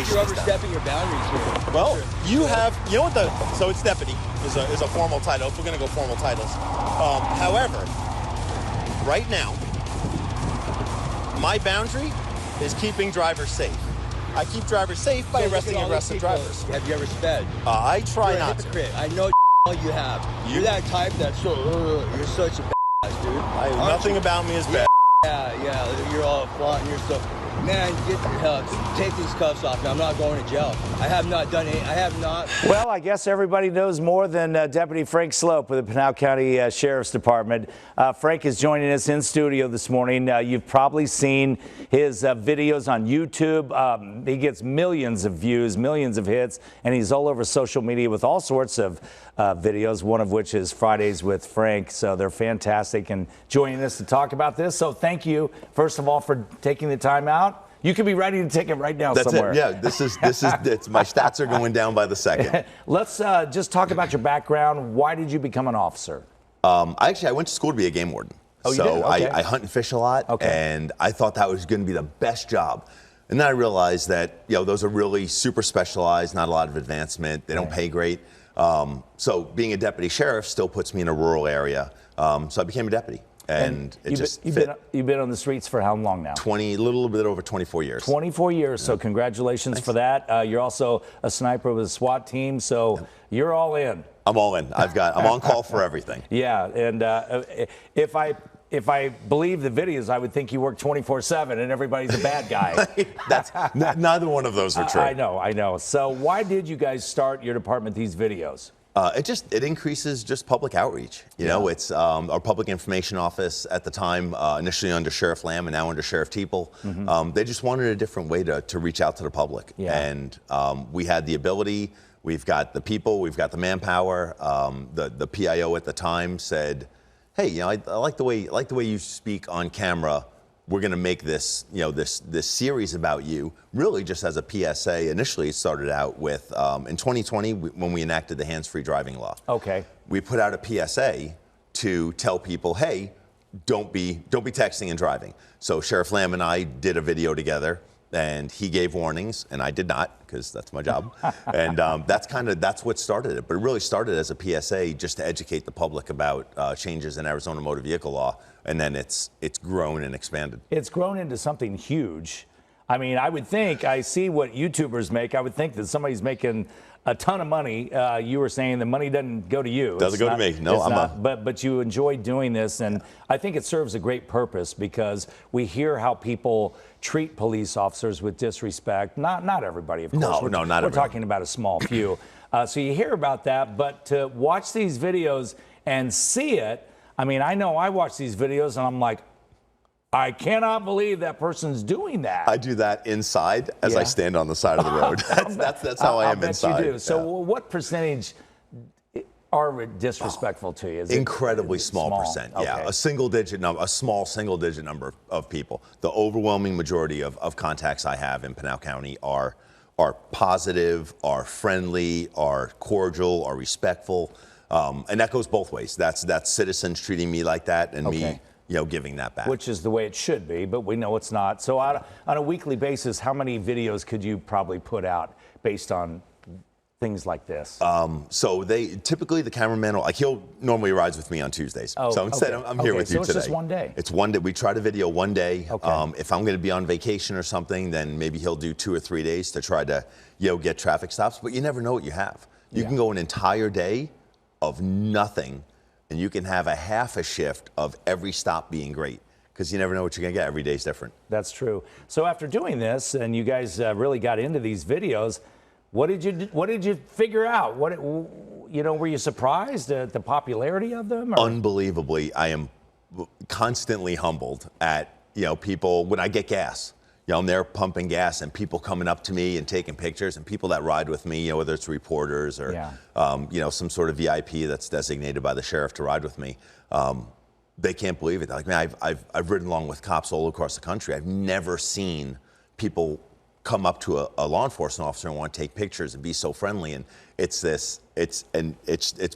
station. You're overstepping your boundaries here. Well, you know what so it's deputy is a formal title. If we're going to go formal titles. However, right now, my boundary is keeping drivers safe. I keep drivers safe by arresting aggressive drivers. Have you ever sped? I try You're not a hypocrite. to. I know you have. You're that type that's so, you're such a badass, dude. Nothing about me is bad. Yeah, you're all flaunting yourself. Man, get your cuffs. Take these cuffs off. Now, I'm not going to jail. I have not done any. I have not. Well, I guess everybody knows more than Deputy Frank Sloup with the Pinal County Sheriff's Department. Frank is joining us in studio this morning. You've probably seen his videos on YouTube. He gets millions of views, millions of hits, and he's all over social media with all sorts of videos, one of which is Fridays with Frank. So they're fantastic and joining us to talk about this. So thank you, first of all, for taking the time out. You could be ready to take it right now somewhere. That's it. Yeah, it's my stats are going down by the second. Let's just talk about your background. Why did you become an officer? I went to school to be a game warden. Oh, you did? Okay. I hunt and fish a lot, and I thought that was going to be the best job. And then I realized that those are really super specialized, not a lot of advancement. They don't pay great. So being a deputy sheriff still puts me in a rural area. So I became a deputy. And it just fit. You've been on the streets for how long now? A little bit over 24 years. 24 years, so congratulations for that. You're also a sniper with a SWAT team, so you're all in. I'm all in. I'm on call for everything. Yeah, and if I believe the videos, I would think you work 24/7 and everybody's a bad guy. Neither one of those are true. I know. So why did you guys start your department these videos? It increases just public outreach. You know, it's our public information office at the time, initially under Sheriff Lamb and now under Sheriff Teeple. They just wanted a different way to reach out to the public. And we had the ability, we've got the people, we've got the manpower. The PIO at the time said, hey, I like the way you speak on camera. We're going to make this, this series about you, really just as a PSA. Initially, it started out with, in 2020, when we enacted the hands-free driving law. Okay. We put out a PSA to tell people, hey, don't be texting and driving. So Sheriff Lamb and I did a video together, and he gave warnings, and I did not, because that's my job. And that's what started it. But it really started as a PSA just to educate the public about changes in Arizona motor vehicle law. And then it's grown and expanded. It's grown into something huge. I mean, I would think, I see what YouTubers make. I would think that somebody's making a ton of money. You were saying the money doesn't go to you. Doesn't go to me. No, but you enjoy doing this, and I think it serves a great purpose because we hear how people treat police officers with disrespect. Not everybody, of course. No, not everybody. We're talking about a small few. So you hear about that, but to watch these videos and see it, I mean, I know I watch these videos and I'm like, I cannot believe that person's doing that. I do that inside as I stand on the side of the road. That's how I am inside. You do. So what percentage are disrespectful to you? Is incredibly small percent. Yeah, a small single-digit number of people. The overwhelming majority of contacts I have in Pinal County are positive, are friendly, are cordial, are respectful. And that goes both ways. That's citizens treating me like that and me, giving that back. Which is the way it should be, but we know it's not. So on a weekly basis, how many videos could you probably put out based on things like this? So typically the cameraman he'll normally rides with me on Tuesdays. So instead I'm here with you today. So it's just one day. It's one day. We try to video one day. If I'm going to be on vacation or something, then maybe he'll do 2 or 3 days to try to get traffic stops. But you never know what you have. You can go an entire day of nothing, and you can have a half a shift of every stop being great because you never know what you're going to get. Every day's different. That's true. So after doing this, and you guys really got into these videos, what did you figure out? Were you surprised at the popularity of them? Or? Unbelievably, I am constantly humbled at people when I get gas. I'm there pumping gas and people coming up to me and taking pictures, and people that ride with me, whether it's reporters or, some sort of VIP that's designated by the sheriff to ride with me. They can't believe it. They're like, man, I've ridden along with cops all across the country. I've never seen people come up to a law enforcement officer and want to take pictures and be so friendly. And it's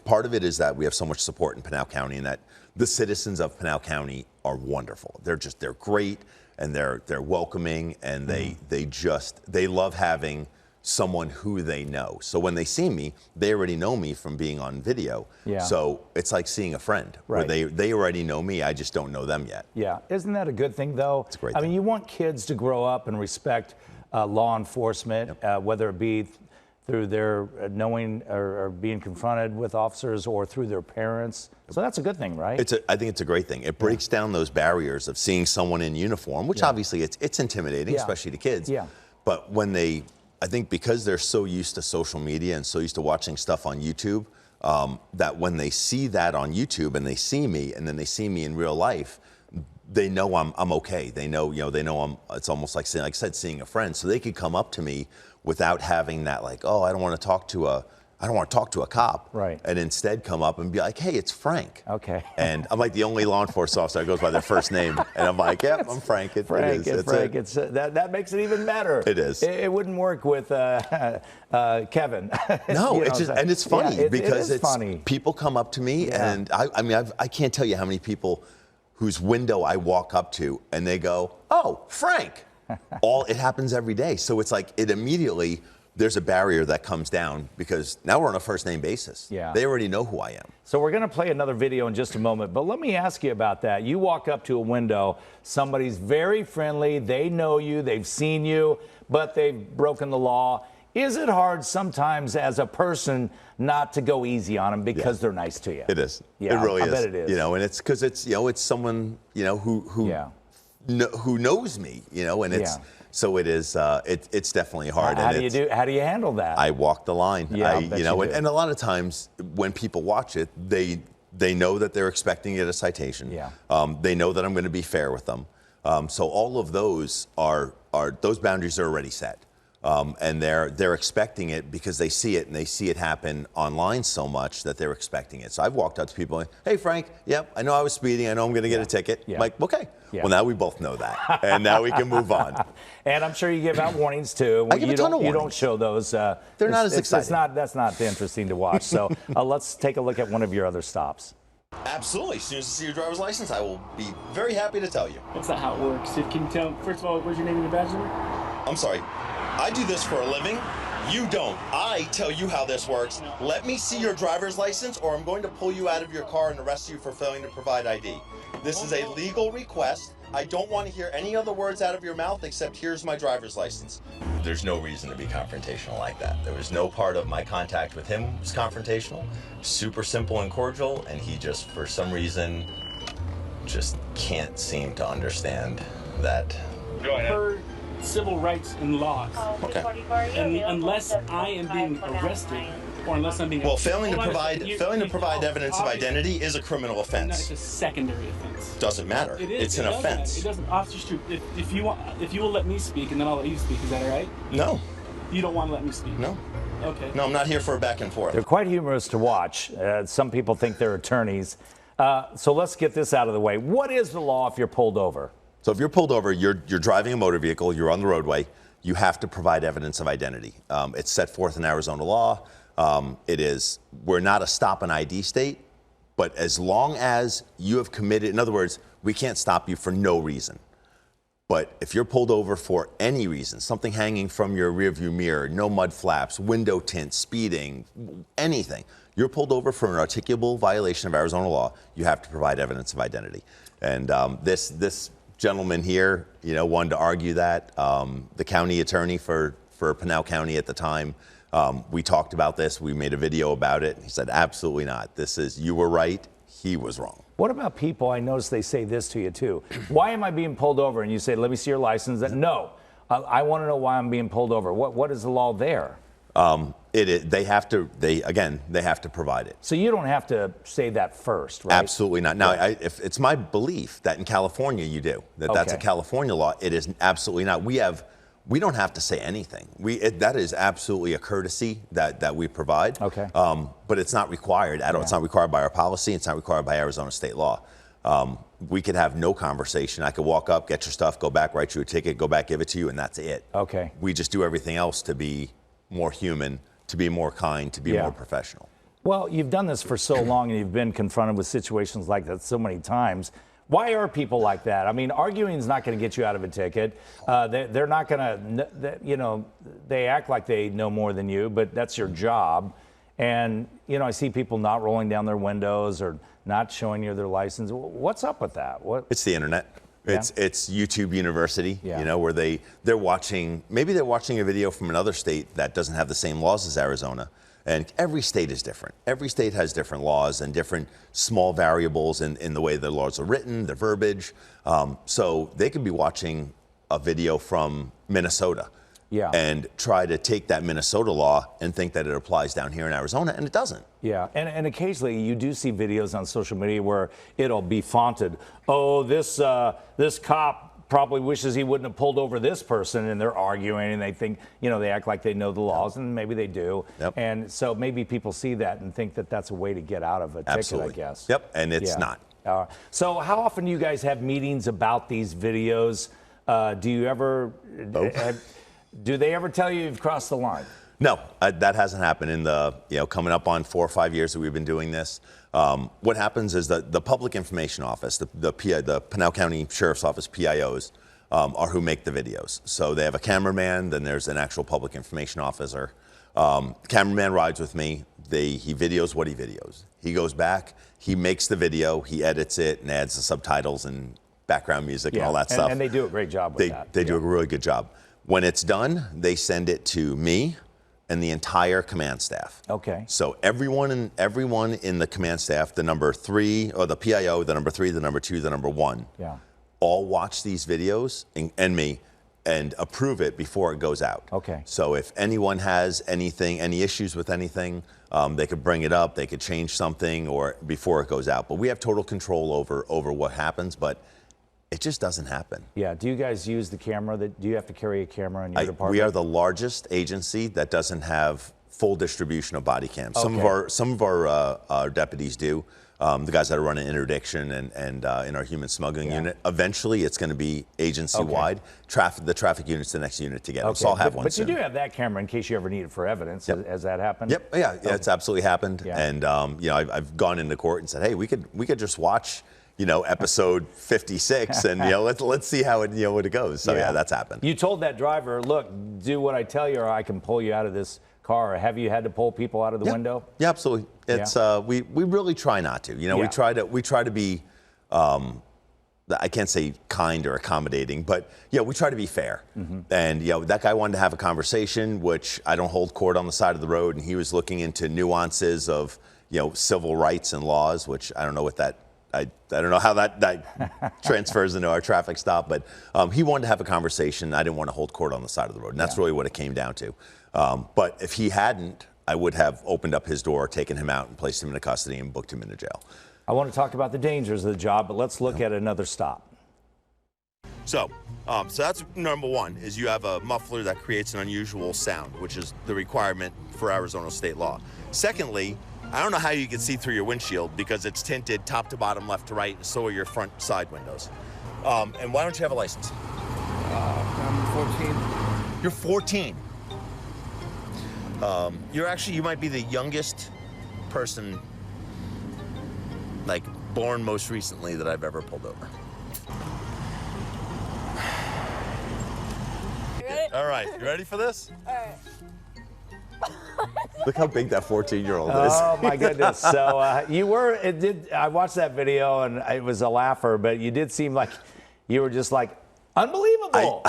part of it is that we have so much support in Pinal County, and that the citizens of Pinal County are wonderful. They're great. and they're welcoming, and they love having someone who they know. So when they see me, they already know me from being on video. Yeah. So it's like seeing a friend, Right. where they already know me, I just don't know them yet. Yeah, isn't that a good thing, though? It's a great I mean, thing. you want kids to grow up and respect law enforcement, whether it be through their knowing or being confronted with officers or through their parents. So that's a good thing, right? I think it's a great thing. It breaks down those barriers of seeing someone in uniform, which obviously it's intimidating, especially to kids. Yeah. But when I think because they're so used to social media and so used to watching stuff on YouTube, that when they see that on YouTube and they see me and then they see me in real life, they know I'm okay. They know, it's almost like I said, seeing a friend. So they could come up to me without having that, like, oh, I don't want to talk to a cop. Right. And instead come up and be like, hey, it's Frank. Okay. And I'm like the only law enforcement officer that goes by their first name. And I'm like, yep, I'm Frank. Frank, It is. Frank. It's that makes it even better. It is. It wouldn't work with Kevin. No, You know, it's just, and it's funny because it is funny. People come up to me, and I can't tell you how many people whose window I walk up to and they go, oh, Frank. It happens every day. So it's like it immediately, there's a barrier that comes down because now we're on a first name basis. Yeah. They already know who I am. So we're going to play another video in just a moment, but let me ask you about that. You walk up to a window, somebody's very friendly, they know you, they've seen you, but they've broken the law. Is it hard sometimes as a person not to go easy on them because they're nice to you? It is. Yeah, it really I is. bet it is. And it's because it's someone who knows me, and it's so it is. It's definitely hard. How do you handle that? I walk the line. Yeah, I bet you do. And a lot of times when people watch it, they know that they're expecting to get a citation. Yeah. They know that I'm going to be fair with them. So all of those are those boundaries are already set. And they're expecting it because they see it and they see it happen online so much that they're expecting it. So I've walked up to people and, hey, Frank, yep, I know I was speeding. I know I'm going to get a ticket. Yeah. I'm like, okay. Yeah. Well, now we both know that. And now we can move on. And I'm sure you give out warnings too. I give a ton of You don't warnings. show those. They're not as exciting. That's not interesting to watch. So let's take a look at one of your other stops. Absolutely. As soon as I see your driver's license, I will be very happy to tell you. That's not how it works. Can you tell, first of all, what's your name and your badge number? I'm sorry. I do this for a living. You don't. I tell you how this works. Let me see your driver's license or I'm going to pull you out of your car and arrest you for failing to provide ID. This is a legal request. I don't want to hear any other words out of your mouth except here's my driver's license. There's no reason to be confrontational like that. There was no part of my contact with him was confrontational. Super simple and cordial, and he just, for some reason, just can't seem to understand that. Go ahead. Civil rights and laws. Okay. And unless I am being arrested, or unless I'm being Failing to provide evidence of identity is a criminal No, offense. it's a secondary offense. Doesn't matter. It is. It's an offense. It doesn't. Officer Stroop, if you will let me speak, and then I'll let you speak. Is that all right? No. You don't want to let me speak. No. Okay. No, I'm not here for a back and forth. They're quite humorous to watch. Some people think they're attorneys. So let's get this out of the way. What is the law if you're pulled over? So if you're pulled over, you're driving a motor vehicle, you're on the roadway, you have to provide evidence of identity. It's set forth in Arizona law. We're not a stop and ID state, but as long as you have committed, in other words, we can't stop you for no reason. But if you're pulled over for any reason, something hanging from your rearview mirror, no mud flaps, window tint, speeding, anything, you're pulled over for an articulable violation of Arizona law, you have to provide evidence of identity. And this gentleman here, wanted to argue that. The county attorney for Pinal County at the time, we talked about this. We made a video about it. He said, absolutely not. You were right. He was wrong. What about people? I notice they say this to you too. Why am I being pulled over? And you say, let me see your license. No, I want to know why I'm being pulled over. What is the law there? They have to provide it. So you don't have to say that first, right? Absolutely not. Now, if it's my belief that in California you do, that's a California law. It is absolutely not. We don't have to say anything. That is absolutely a courtesy that we provide. Okay. But it's not required at all. It's not required by our policy. It's not required by Arizona state law. We could have no conversation. I could walk up, get your stuff, go back, write you a ticket, go back, give it to you, and that's it. Okay. We just do everything else to be more human, to be more kind, to be more professional. Well, you've done this for so long and you've been confronted with situations like that so many times. Why are people like that? I mean, arguing is not going to get you out of a ticket. They're not going to, you know, they act like they know more than you, but that's your job. And, you know, I see people not rolling down their windows or not showing you their license. What's up with that? It's the internet. It's YouTube University, you know, where they're watching, maybe they're watching a video from another state that doesn't have the same laws as Arizona. And every state is different. Every state has different laws and different small variables in the way the laws are written, the verbiage. So they could be watching a video from Minnesota and try to take that Minnesota law and think that it applies down here in Arizona, and it doesn't. Yeah, and occasionally you do see videos on social media where it'll be faunted. Oh, this cop probably wishes he wouldn't have pulled over this person, and they're arguing, and they think, you know, they act like they know the laws, and maybe they do. And so maybe people see that and think that that's a way to get out of a ticket, I guess. And it's not. So how often do you guys have meetings about these videos? Do you ever, do they ever tell you you've crossed the line? No, that hasn't happened in the, you know, coming up on 4 or 5 years that we've been doing this. What happens is that the Public Information Office, the Pinal County Sheriff's Office, PIOs, are who make the videos. So they have a cameraman, then there's an actual Public Information Officer. Cameraman rides with me. He videos what he videos. He goes back, he makes the video, he edits it, and adds the subtitles and background music and all that stuff. And they do a great job with that. They do a really good job. When it's done, they send it to me and the entire command staff. Okay. So everyone in the command staff, the number 3, or the PIO, the number 3, the number 2, the number 1, all watch these videos and me and approve it before it goes out. Okay. So if anyone has anything, any issues with anything, they could bring it up, they could change something or before it goes out. But we have total control over what happens, but it just doesn't happen. Yeah. Do you guys use the camera? Do you have to carry a camera in your department? We are the largest agency that doesn't have full distribution of body cams. Okay. Some of our deputies do. The guys that are running interdiction and in our human smuggling unit. Eventually, it's going to be agency-wide. The traffic unit's the next unit to get. Okay. So I'll have one but soon. you do have that camera in case you ever need it for evidence. Has that happened? Yep. Yeah. It's absolutely happened. Yeah. And you know, I've gone into court and said, hey, we could just watch, you know, episode 56, and you know, let's see how it, you know, what it goes. So yeah, that's happened. You told that driver, look, do what I tell you, or I can pull you out of this car. Have you had to pull people out of the window? Yeah, absolutely. It's we really try not to. You know, we try to be. I can't say kind or accommodating, but yeah, we try to be fair. And you know, that guy wanted to have a conversation, which I don't hold court on the side of the road, and he was looking into nuances of, you know, civil rights and laws, which I don't know what that. I don't know how that transfers into our traffic stop, but he wanted to have a conversation. I didn't want to hold court on the side of the road, and that's really what it came down to. But if he hadn't, I would have opened up his door, taken him out, and placed him into custody and booked him into jail. I want to talk about the dangers of the job, but let's look at another stop. So that's number 1, is you have a muffler that creates an unusual sound, which is the requirement for Arizona state law. Secondly, I don't know how you can see through your windshield because it's tinted top to bottom, left to right, and so are your front side windows. And why don't you have a license? I'm 14. You're 14. You might be the youngest person, like, born most recently that I've ever pulled over. You ready? All right, you ready for this? All right. Look how big that 14-year-old is. Oh my goodness! So I watched that video and it was a laugher, but you did seem like you were just like unbelievable.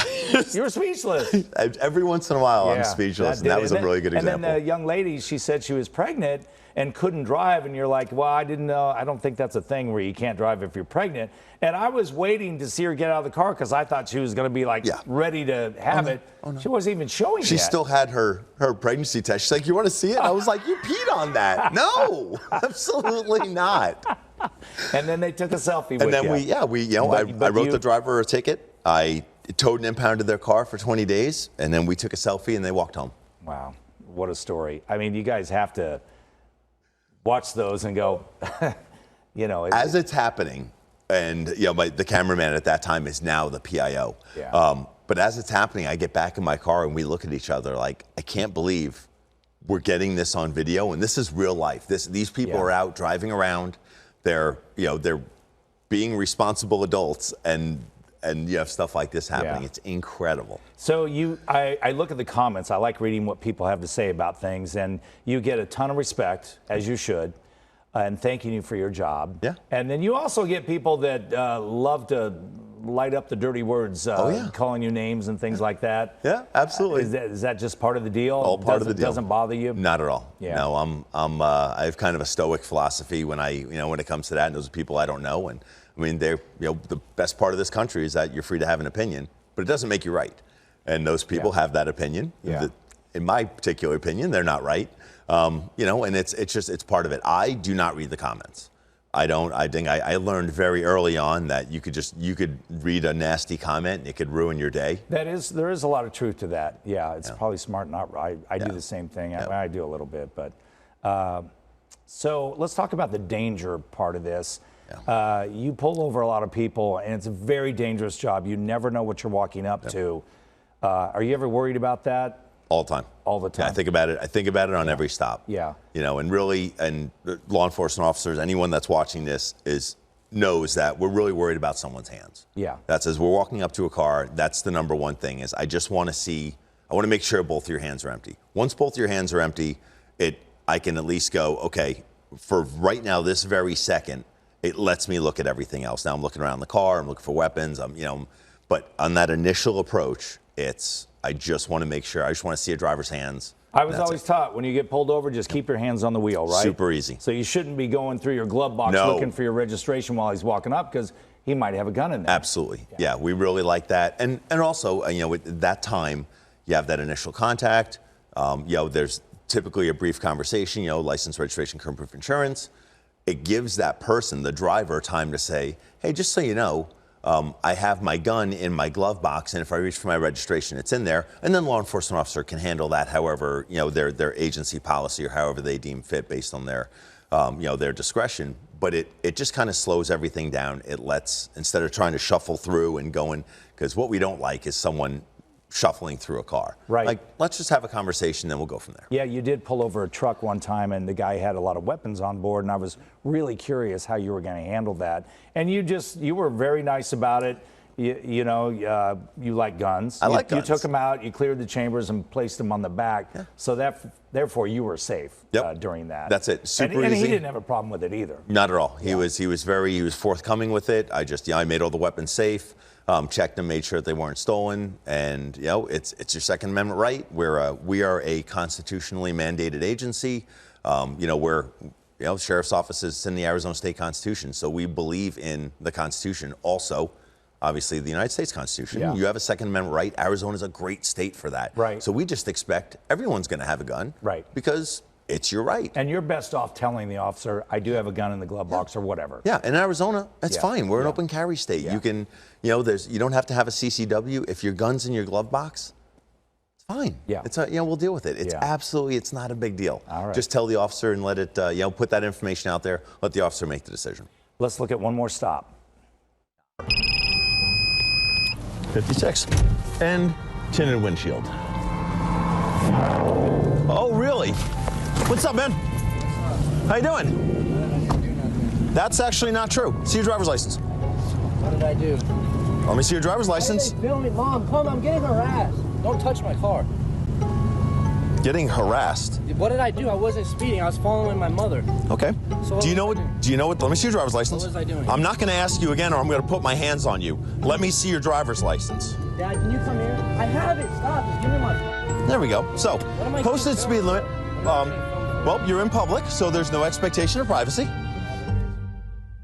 You were speechless. Every once in a while, I'm speechless, and that was a really good example. And then the young lady, she said she was pregnant and couldn't drive, and you're like, well, I didn't know. I don't think that's a thing where you can't drive if you're pregnant. And I was waiting to see her get out of the car because I thought she was going to be like ready to have it. Oh, no. She wasn't even showing She yet. still had her pregnancy test. She's like, you want to see it? I was like, you peed on that. No, absolutely not. And then they took a selfie with you. And then I wrote the driver a ticket. I towed and impounded their car for 20 days, and then we took a selfie and they walked home. Wow, what a story. I mean, you guys have to watch those and go, you know. As it's happening, and you know, the cameraman at that time is now the PIO. Yeah. But as it's happening, I get back in my car and we look at each other like, I can't believe we're getting this on video, and this is real life. These people are out driving around. They're being responsible adults, and you have stuff like this happening. Yeah. It's incredible. So I look at the comments. I like reading what people have to say about things, and you get a ton of respect, as you should, and thanking you for your job. Yeah. And then you also get people that love to light up the dirty words, calling you names and things like that. Yeah, absolutely. Is that just part of the deal? All part of the deal. Doesn't bother you? Not at all. Yeah. No, I have kind of a stoic philosophy when it comes to that. And those are people I don't know. And I mean, the best part of this country is that you're free to have an opinion, but it doesn't make you right. And those people have that opinion. Yeah. In my particular opinion, they're not right. And it's part of it. I do not read the comments. I don't. I think I learned very early on that you could read a nasty comment and it could ruin your day. There is a lot of truth to that. Yeah, it's probably smart not right. I do the same thing. I do a little bit, but so let's talk about the danger part of this. Yeah. You pull over a lot of people, and it's a very dangerous job. You never know what you're walking up to. Are you ever worried about that? All the time. All the time. Yeah, I think about it on every stop. Yeah. And really, and law enforcement officers, anyone that's watching this knows that we're really worried about someone's hands. Yeah. That's as we're walking up to a car, that's the number one thing is I want to make sure both your hands are empty. Once both your hands are empty, I can at least go, okay, for right now, this very second, it lets me look at everything else. Now I'm looking around the car, I'm looking for weapons, but on that initial approach, I just want to make sure. I just want to see a driver's hands. I was always taught when you get pulled over, just keep your hands on the wheel, right? Super easy. So you shouldn't be going through your glove box looking for your registration while he's walking up because he might have a gun in there. Absolutely. Yeah, we really like that. And also, at that time, you have that initial contact. There's typically a brief conversation, license, registration, current proof of insurance. It gives that person, the driver, time to say, hey, just so you know, I have my gun in my glove box, and if I reach for my registration, it's in there. And then law enforcement officer can handle that however, their agency policy or however they deem fit based on their, their discretion. But it just kind of slows everything down. It lets, instead of trying to shuffle through and going, because what we don't like is someone shuffling through a car. Right. Like, let's just have a conversation, then we'll go from there. Yeah, you did pull over a truck one time, and the guy had a lot of weapons on board, and I was really curious how you were going to handle that. And you were very nice about it. You like guns. I like guns. You took them out, you cleared the chambers, and placed them on the back. Yeah. So therefore, you were safe during that. That's it. Super easy. And he didn't have a problem with it either. Not at all. He was forthcoming with it. I made all the weapons safe. Checked them, made sure that they weren't stolen, and it's your Second Amendment right. We are a constitutionally mandated agency. Sheriff's office is in the Arizona State Constitution, so we believe in the Constitution. Also, obviously, the United States Constitution. Yeah. You have a Second Amendment right. Arizona is a great state for that. Right. So we just expect everyone's going to have a gun. Right. Because it's your right. And you're best off telling the officer, I do have a gun in the glove box or whatever. Yeah, in Arizona, that's fine. We're an open carry state. Yeah. You can, you don't have to have a CCW. If your gun's in your glove box, it's fine. Yeah. We'll deal with it. It's it's not a big deal. All right. Just tell the officer and let it, put that information out there. Let the officer make the decision. Let's look at one more stop. 56. And tinted windshield. Oh, really? What's up, man? How you doing? That's actually not true. See your driver's license. What did I do? Let me see your driver's license. Hey, film me, Mom. Come, I'm getting harassed. Don't touch my car. Getting harassed? What did I do? I wasn't speeding. I was following my mother. Okay. So do you know what? Let me see your driver's license. What was I doing? I'm not going to ask you again, or I'm going to put my hands on you. Let me see your driver's license. Dad, can you come here? I have it. Stop. Just give me my. There we go. So, posted speed limit. Well, you're in public, so there's no expectation of privacy.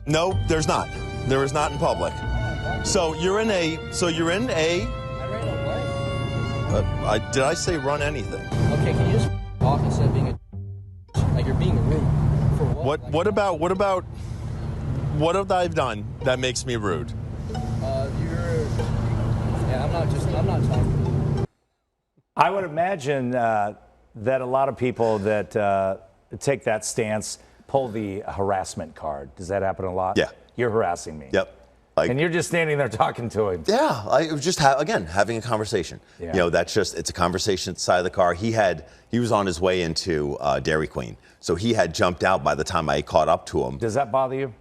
No, there's not. There is not in public. So you're in a. I ran a what? Did I say run anything? Okay, can you just off instead of being like you're being rude? For what? What have I done that makes me rude? I'm not talking. I would imagine that a lot of people that take that stance pull the harassment card. Does that happen a lot? Yeah. You're harassing me. Yep. And you're just standing there talking to him. Yeah, I was just having a conversation. Yeah. It's a conversation at the side of the car. He was on his way into Dairy Queen, so he had jumped out by the time I caught up to him. Does that bother you?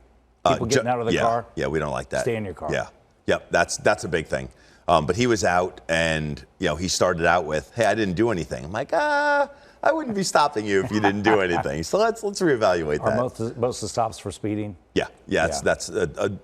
People getting out of the car? Yeah, we don't like that. Stay in your car. Yeah. Yep, that's a big thing. But he was out, and he started out with, "Hey, I didn't do anything." I'm like, I wouldn't be stopping you if you didn't do anything. So let's reevaluate that. Are most of the stops for speeding? Yeah. That's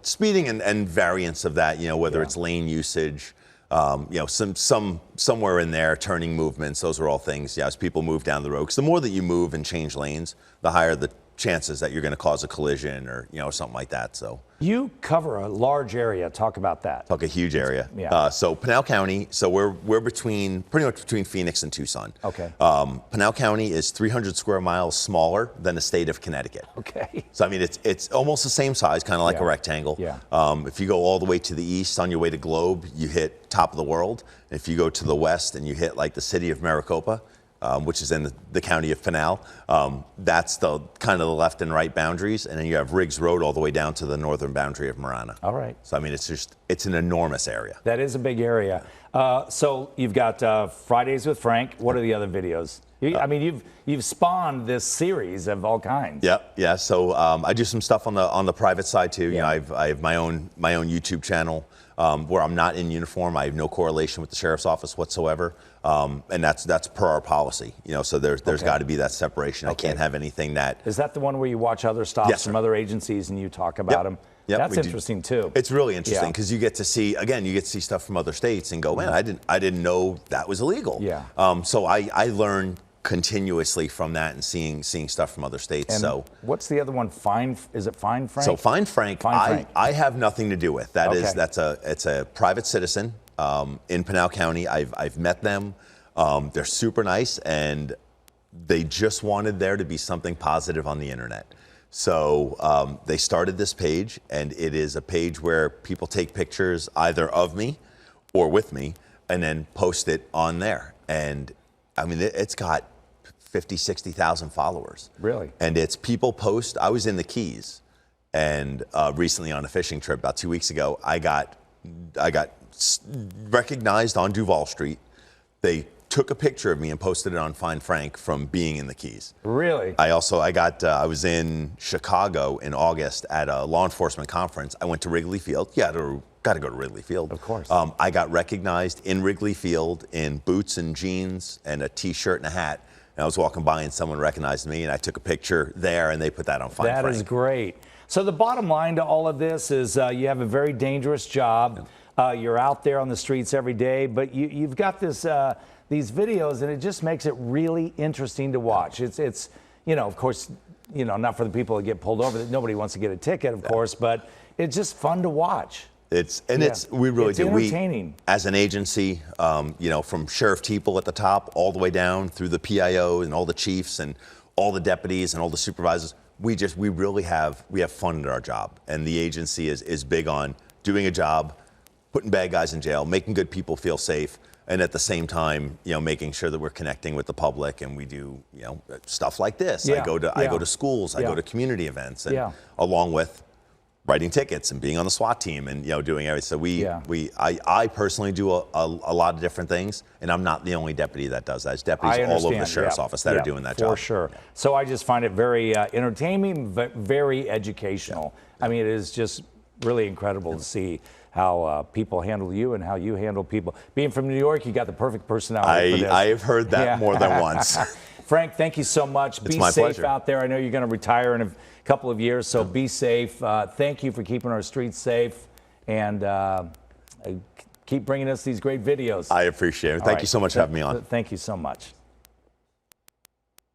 speeding and variants of that. Whether it's lane usage, somewhere in there, turning movements. Those are all things. As people move down the road, because the more that you move and change lanes, the higher the chances that you're going to cause a collision or something like that. So you cover a large area. Talk about that. Talk a huge area. Yeah. So Pinal County. So we're pretty much between Phoenix and Tucson. Okay. Pinal County is 300 square miles smaller than the state of Connecticut. Okay. So I mean, it's almost the same size, kind of like a rectangle. Yeah. If you go all the way to the east on your way to Globe, you hit top of the world. And if you go to the west and you hit like the city of Maricopa, which is in the county of Pinal. That's the kind of the left and right boundaries, and then you have Riggs Road all the way down to the northern boundary of Marana. All right. So I mean, it's an enormous area. That is a big area. So you've got Fridays with Frank. What are the other videos? You've spawned this series of all kinds. Yeah. So I do some stuff on the private side too. Yeah. I have my own YouTube channel where I'm not in uniform. I have no correlation with the sheriff's office whatsoever, and that's per our policy. So there's got to be that separation. I can't have anything that. Is that the one where you watch other stops from other agencies and you talk about them? Yep, that's interesting too. It's really interesting because you get to see stuff from other states and go, man, I didn't know that was illegal. Yeah. So I learn continuously from that and seeing stuff from other states. And so what's the other one? Is it Find Frank? So Find Frank, I have nothing to do with. It's a private citizen in Pinal County. I've met them. They're super nice, and they just wanted there to be something positive on the internet. So they started this page, and it is a page where people take pictures either of me or with me and then post it on there. And I mean, it's got 50, 60,000 followers. Really? And it's people post. I was in the Keys, and recently on a fishing trip about 2 weeks ago, I got recognized on Duval Street. They took a picture of me and posted it on Find Frank from being in the Keys. Really? I was in Chicago in August at a law enforcement conference. I went to Wrigley Field. Yeah, got to go to Wrigley Field. Of course. I got recognized in Wrigley Field in boots and jeans and a T-shirt and a hat. And I was walking by and someone recognized me, and I took a picture there, and they put that on Find Frank. That is great. So the bottom line to all of this is you have a very dangerous job. You're out there on the streets every day, but you've got these videos, and it just makes it really interesting to watch. It's of course, not for the people that get pulled over. Nobody wants to get a ticket, of course, but it's just fun to watch. We really do. Entertaining. As an agency, from Sheriff Teeple at the top all the way down through the PIO and all the chiefs and all the deputies and all the supervisors, we have fun at our job. And the agency is big on doing a job, putting bad guys in jail, making good people feel safe, and at the same time, making sure that we're connecting with the public, and we do, stuff like this. Yeah. I go to schools, I go to community events, and Yeah. along with writing tickets and being on the SWAT team and doing everything. So I personally do a lot of different things, and I'm not the only deputy that does that. There's deputies all over the sheriff's office that are doing that job. For sure. Yeah. So I just find it very entertaining, but very educational. I mean, it is just really incredible to see how people handle you and how you handle people. Being from New York, you got the perfect personality for this. I've heard that more than once. Frank, thank you so much. It's be my safe pleasure. out there. I know you're going to retire in a couple of years, so be safe. Thank you for keeping our streets safe, and keep bringing us these great videos. I appreciate it. Thank you so much for having me on. Thank you so much.